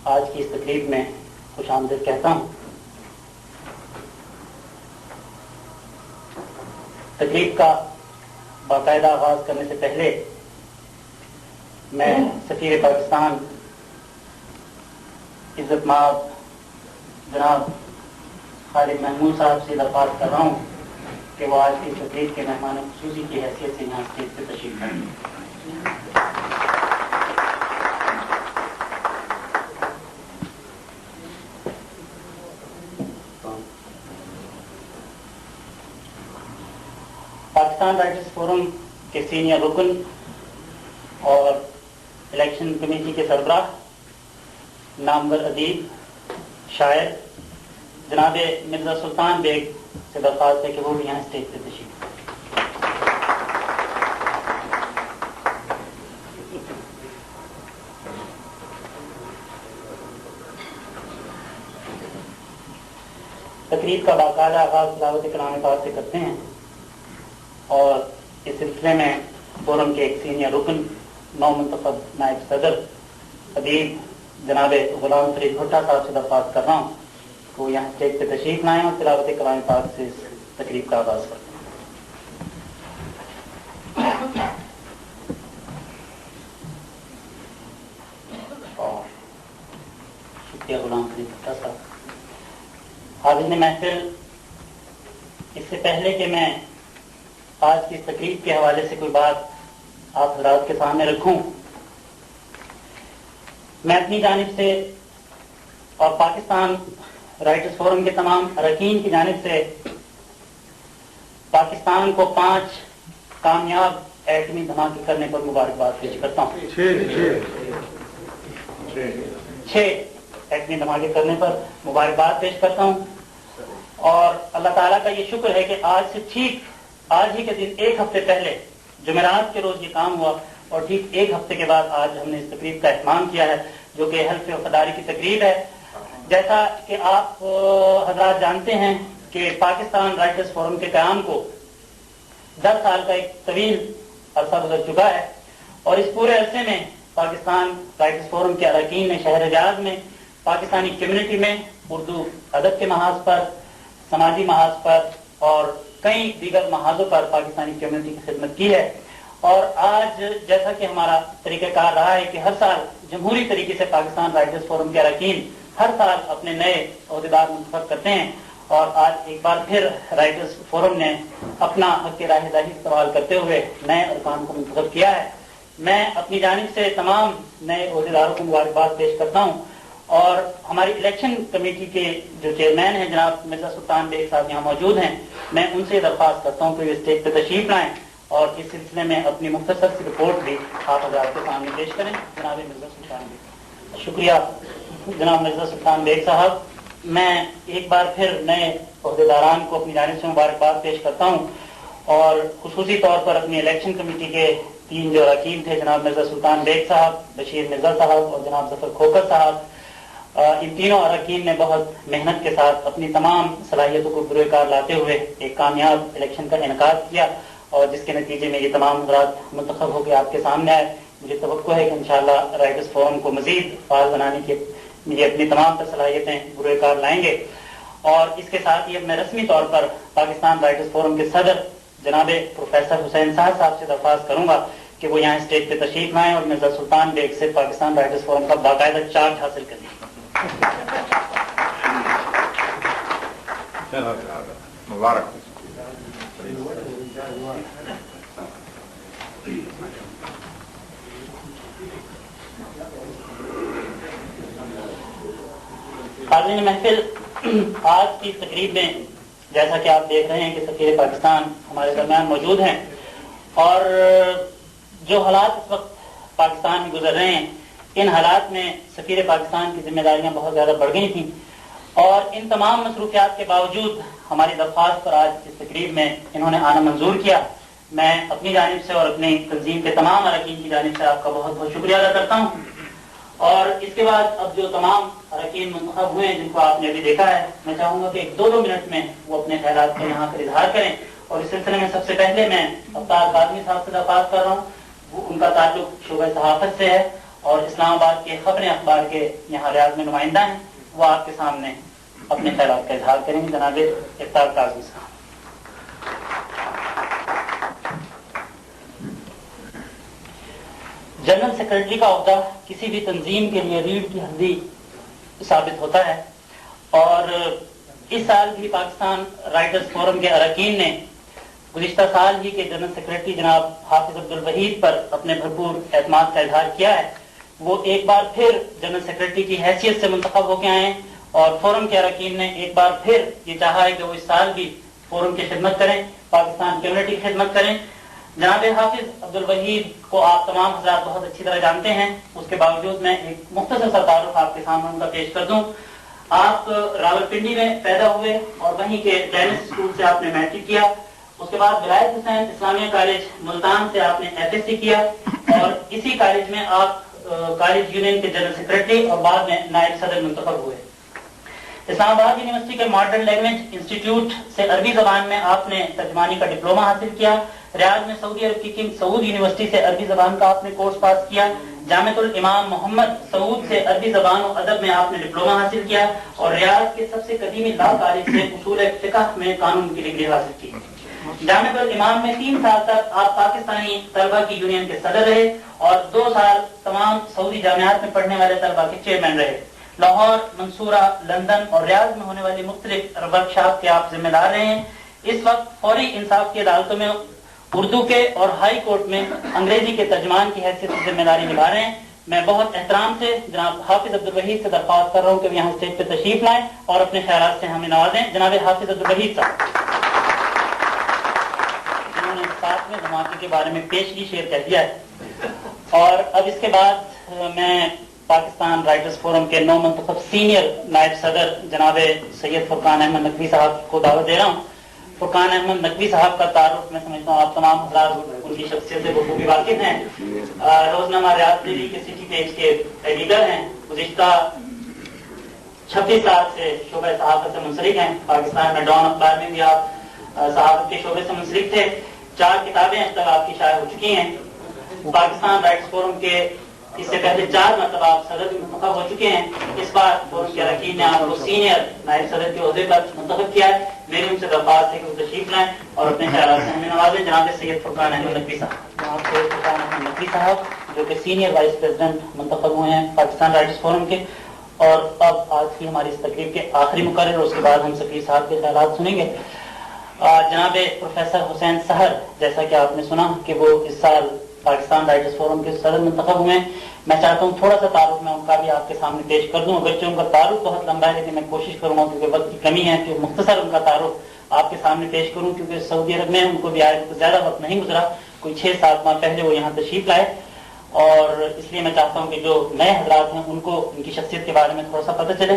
آج کی اس تقریب میں خوش آمدید کہتا ہوں۔ تقریب کا باقاعدہ آغاز کرنے سے پہلے میں سفیر پاکستان عزت مآب جناب خالد محمود صاحب سے درخواست کر رہا ہوں کہ وہ آج کی تقریب کے مہمان خصوصی کی حیثیت سے یہاں اسٹیج پہ تشریف لائیں۔ پاکستان رائٹرز فورم کے سینئر رکن اور الیکشن کمیٹی کے سربراہ نامور ادیب شاعر جناب مرزا سلطان بیگ سے درخواست ہے کہ وہ بھی یہاں اسٹیج پہ تشریف لائیں۔ تقریب کا باقاعدہ آغاز تلاوت کلام پاک سے کرتے ہیں اور اس سلسلے میں فورم کے ایک سینئر رکن نو منتخب نائب صدر ادیب جناب غلام فرید بھٹا صاحب سے درخواست کر رہا ہوں کہ وہ یہاں اسٹیج پہ تشریف لائیں اور تلاوت کلام پاک سے اس تقریب کا آغاز کریں۔ شکریہ غلام فرید بھٹا صاحب۔ حاضرین محفل، اس سے پہلے کہ میں آج کی اس تقریب کے حوالے سے کوئی بات آپ حضرات کے سامنے رکھوں، میں اپنی جانب سے اور پاکستان رائٹرز فورم کے تمام اراکین کی جانب سے پاکستان کو 5 کامیاب ایٹمی دھماکے کرنے پر مبارکباد پیش کرتا ہوں۔ 6 ایٹمی دھماکے کرنے پر مبارکباد پیش کرتا ہوں، اور اللہ تعالیٰ کا یہ شکر ہے کہ آج سے ٹھیک آج ہی کے دن 1 ہفتے پہلے جمعرات کے روز یہ کام ہوا، اور ٹھیک 1 ہفتے کے بعد آج ہم نے اس تقریب کا اہتمام کیا ہے، جو کہ حلف وفاداری کی تقریب ہے۔ جیسا کہ آپ حضرات جانتے ہیں کہ پاکستان رائٹرز فورم کے قیام کو 10 سال کا ایک طویل عرصہ گزر چکا ہے، اور اس پورے عرصے میں پاکستان رائٹرز فورم کے اراکین نے شہر حجاز میں پاکستانی کمیونٹی میں اردو ادب کے محاذ پر، سماجی محاذ پر اور کئی دیگر محاذوں پر پاکستانی کمیونٹی کی خدمت کی ہے۔ اور آج جیسا کہ ہمارا طریقہ کار رہا ہے کہ ہر سال جمہوری طریقے سے پاکستان رائٹرز فورم کے اراکین ہر سال اپنے نئے عہدیدار منتخب کرتے ہیں، اور آج ایک بار پھر رائٹرز فورم نے اپنا حق رائے دہی استعمال کرتے ہوئے نئے ارکان کو منتخب کیا ہے۔ میں اپنی جانب سے تمام نئے عہدیداروں کو مبارکباد پیش کرتا ہوں، اور ہماری الیکشن کمیٹی کے جو چیئرمین ہیں جناب مرزا سلطان بیگ صاحب یہاں موجود ہیں، میں ان سے درخواست کرتا ہوں کہ وہ اسٹیج پہ تشریف لائیں اور اس سلسلے میں اپنی مختصر سی رپورٹ بھی آپ حضرات کے سامنے پیش کریں۔ جناب مرزا سلطان بیگ۔ شکریہ جناب مرزا سلطان بیگ صاحب۔ میں ایک بار پھر نئے عہدیداران کو اپنی جانب سے مبارکباد پیش کرتا ہوں، اور خصوصی طور پر اپنی الیکشن کمیٹی کے 3 جو اراکین تھے، جناب مرزا سلطان بیگ صاحب، بشیر مرزا صاحب اور جناب ظفر کھوکر صاحب، ان تینوں اراکین نے بہت محنت کے ساتھ اپنی تمام صلاحیتوں کو بروئے کار لاتے ہوئے ایک کامیاب الیکشن کا انعقاد کیا، اور جس کے نتیجے میں یہ تمام حضرات منتخب ہو کے آپ کے سامنے آئے۔ مجھے توقع ہے کہ انشاءاللہ رائٹرز فورم کو مزید فعال بنانے کے لیے اپنی تمام تر صلاحیتیں بروئے کار لائیں گے۔ اور اس کے ساتھ ہی اب میں رسمی طور پر پاکستان رائٹرز فورم کے صدر جناب پروفیسر حسین صاحب سے درخواست کروں گا کہ وہ یہاں اسٹیج پہ تشریف لائیں اور مرزا سلطان بیگ سے پاکستان رائٹرز فورم کا باقاعدہ چارج حاصل کریں۔ مبارک۔ حاضرین محفل، آج کی تقریب میں جیسا کہ آپ دیکھ رہے ہیں کہ سفیر پاکستان ہمارے درمیان موجود ہیں، اور جو حالات اس وقت پاکستان میں گزر رہے ہیں، ان حالات میں سفیر پاکستان کی ذمہ داریاں بہت زیادہ بڑھ گئی تھیں، اور ان تمام مصروفیات کے باوجود ہماری درخواست پر آج اس تقریب میں انہوں نے آنا منظور کیا۔ میں اپنی جانب سے اور اپنی تنظیم کے تمام اراکین کی جانب سے آپ کا بہت بہت شکریہ ادا کرتا ہوں۔ اور اس کے بعد اب جو تمام اراکین منتخب ہوئے ہیں جن کو آپ نے ابھی دیکھا ہے، میں چاہوں گا کہ 2-2 منٹ میں وہ اپنے خیالات کو یہاں پر اظہار کریں، اور اس سلسلے میں سب سے پہلے میں افطار قادمی صاحب سے درخواست کر رہا ہوں، ان کا تعلق شعبہ صحافت سے ہے، اور اسلام آباد کے خبر اخبار کے یہاں ریاض میں نمائندہ ہیں، وہ آپ کے سامنے اپنے خیالات کا اظہار کریں گے۔ جناب افطار کاظمی صاحب۔ جنرل سیکرٹری کا عہدہ کسی بھی تنظیم کے لیے ریڑھ کی ہڈی ثابت ہوتا ہے، اور اس سال بھی پاکستان رائٹرز فورم کے اراکین نے گزشتہ سال ہی کے جنرل سیکرٹری جناب حافظ عبدالوحید پر اپنے بھرپور اعتماد کا اظہار کیا ہے۔ وہ ایک بار پھر جنرل سیکرٹری کی حیثیت سے منتخب ہو کے آئے ہیں، اور فورم کے اراکین نے ایک بار پھر یہ چاہا ہے کہ وہ اس سال بھی فورم کی خدمت کریں، پاکستان کمیونٹی کی خدمت کریں۔ جناب حافظ عبدالوحید کو آپ تمام حضرات بہت اچھی طرح جانتے ہیں، اس کے باوجود میں ایک مختصر سا تعارف آپ کے سامنے ان کا پیش کر دوں۔ آپ راولپنڈی میں پیدا ہوئے اور وہیں کے ڈینس اسکول سے آپ نے میٹرک کیا، اس کے بعد ولایت حسین اسلامیہ کالج ملتان سے آپ نے ایف ایس سی کیا، اور اسی کالج میں آپ کالج یونین کے جنرل سیکرٹری اور بعد میں نائب صدر منتخب ہوئے۔ اسلام آباد یونیورسٹی کے ماڈرن لینگویج انسٹیٹیوٹ سے عربی زبان میں آپ نے ترجمانی کا ڈپلوما حاصل کیا۔ ریاض میں سعودی عرب کی کنگ سعود یونیورسٹی سے عربی زبان کا آپ نے کورس پاس کیا۔ جامعۃ الامام محمد سعود سے عربی زبان و ادب میں آپ نے ڈپلوما حاصل کیا، اور ریاض کے سب سے قدیمی لا کالج سے اصول فقہ میں قانون کی ڈگری حاصل کی۔ جامعۃ الامام میں 3 سال تک آپ پاکستانی طلبہ کی یونین کے صدر رہے، اور 2 سال تمام سعودی جامعات میں پڑھنے والے طلبہ کے چیئرمین رہے۔ لاہور، منصورہ، لندن اور ریاض میں ہونے والی مختلف ورکشاپ کے آپ ذمہ دار رہے ہیں۔ اس وقت فوری انصاف کی عدالتوں میں اردو کے اور ہائی کورٹ میں انگریزی کے ترجمان کی حیثیت سے ذمہ داری نبھا رہے ہیں۔ میں بہت احترام سے جناب حافظ عبدالوحید سے درخواست کر رہا ہوں کہ وہ یہاں اسٹیج پہ تشریف لائیں اور اپنے خیالات سے ہمیں نوازیں۔ جناب حافظ عبدالوحید صاحب، انہوں نے 7ویں دھماکے کے بارے میں پیشگی شعر کہہ دیا ہے، اور اب اس کے بعد میں پاکستان رائٹرز فورم کے نو منتخب سینئر نائب صدر جناب سید فرقان احمد نقوی صاحب کو دعوت دے رہا ہوں۔ فرقان احمد نقوی صاحب کا تعارف میں سمجھتا ہوں آپ تمام حضرات ان کی شخصیت سے بخوبی واقف ہیں۔ روزنامہ ریاض دہلی کے سٹی پیج کے ایڈیٹر ہیں، گزشتہ 26 سال سے شعبہ صحافت سے منسلک ہیں۔ پاکستان میں ڈان اخبار میں بھی آپ صحافت کے شعبے سے منسلک تھے۔ 4 کتابیں اب تک آپ کی شائع ہو چکی ہیں۔ پاکستان رائٹرز فورم کے اس سے پہلے 4 مرتبہ آپ صدر بھی منتخب ہو چکے ہیں۔ اس بار فورم کے اراکین نے آپ کو سینئر نائب صدر کے عہدے پر منتخب کیا ہے۔ میری ان سے درخواست ہے کہ وہ تشریف لائیں اور اپنے خیالات سے ہمیں نوازیں۔ جناب سید فرقان احمد نقوی صاحب۔ جناب سید فرقان احمد نقوی صاحب جو کہ سینئر وائس پریزیڈنٹ منتخب ہوئے ہیں پاکستان رائٹرز فورم کے، اور اب آج کی ہماری اس تقریب کے آخری مقرر، اس کے بعد ہم سفیر صاحب کے خیالات سنیں گے۔ جناب پروفیسر حسین سحر، جیسا کہ آپ نے سنا کہ وہ اس سال پاکستان رائٹرز فورم کے صدر منتخب ہوئے ہیں۔ میں چاہتا ہوں تھوڑا سا تعارف میں ان کا بھی آپ کے سامنے پیش کر دوں، اگرچہ ان کا تعارف بہت لمبا ہے لیکن میں کوشش کروں گا کیونکہ وقت کی کمی ہے کہ مختصر ان کا تعارف آپ کے سامنے پیش کروں، کیونکہ سعودی عرب میں ان کو بھی آئے زیادہ وقت نہیں گزرا، کوئی 6-7 ماہ پہلے وہ یہاں تشریف لائے، اور اس لیے میں چاہتا ہوں کہ جو نئے حضرات ہیں ان کو ان کی شخصیت کے بارے میں تھوڑا سا پتہ چلے۔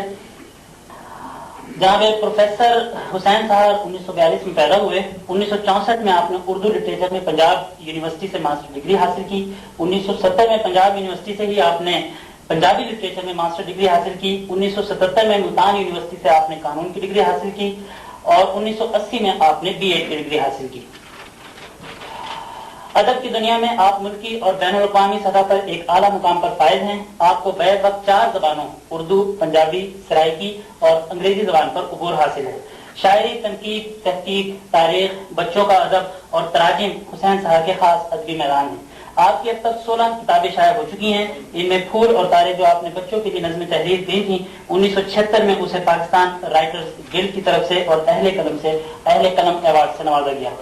جناب پروفیسر حسین صاحب 1942 میں پیدا ہوئے۔ 1964 میں آپ نے اردو لٹریچر میں پنجاب یونیورسٹی سے ماسٹر ڈگری حاصل کی۔ 1970 میں پنجاب یونیورسٹی سے ہی آپ نے پنجابی لٹریچر میں ماسٹر ڈگری حاصل کی۔ 1977 میں ملتان یونیورسٹی سے آپ نے قانون کی ڈگری حاصل کی، اور 1980 میں آپ نے بی ایڈ کی ڈگری حاصل کی۔ ادب کی دنیا میں آپ ملکی اور بین الاقوامی سطح پر ایک اعلیٰ مقام پر فائز ہیں۔ آپ کو بیک وقت 4 زبانوں اردو، پنجابی، سرائکی اور انگریزی زبان پر عبور حاصل ہے۔ شاعری، تنقید، تحقیق، تاریخ، بچوں کا ادب اور تراجم حسین صاحب کے خاص ادبی میدان ہیں۔ آپ کی اب تک 16 کتابیں شائع ہو چکی ہیں۔ ان میں پھول اور تارے جو آپ نے بچوں کے لیے نظم تحریر دی تھیں، 1976 میں اسے پاکستان رائٹرز گلڈ کی طرف سے اور اہل قلم ایوارڈ سے نوازا گیا۔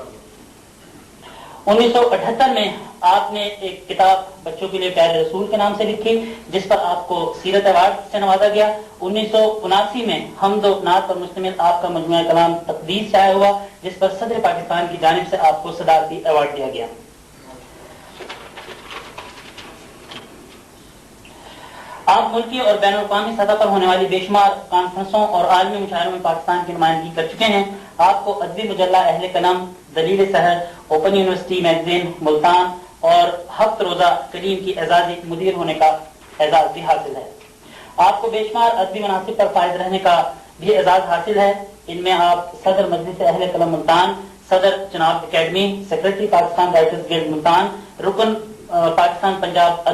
1978 میں آپ نے ایک کتاب بچوں کے لیے پیارے رسول کے نام سے لکھی جس پر آپ کو سیرت ایوارڈ سے نوازا گیا۔ 1979 میں حمد و نعت پر مشتمل آپ کا مجموعہ کلام تقدیس شائع ہوا جس پر صدر پاکستان کی جانب سے آپ کو صدارتی ایوارڈ دیا گیا۔ آپ ملکی اور بین الاقوامی سطح پر ہونے والی بے شمار کانفرنسوں اور عالمی مشاعروں میں پاکستان کی نمائندگی کر چکے ہیں۔ آپ کو ادبی مجلہ اہل قلم، دلیل سحر، اوپن یونیورسٹی میگزین ملتان اور ہفت روزہ کلیم کی اعزازی مدیر ہونے کا اعزاز بھی حاصل ہے۔ آپ کو بے شمار ادبی مناصب پر فائز رہنے کا بھی اعزاز حاصل ہے۔ ان میں آپ صدر مجلس اہل قلم ملتان، صدر Chenab academy, secretary Pakistan writers guilt Multan, رکن پاکستان پنجاب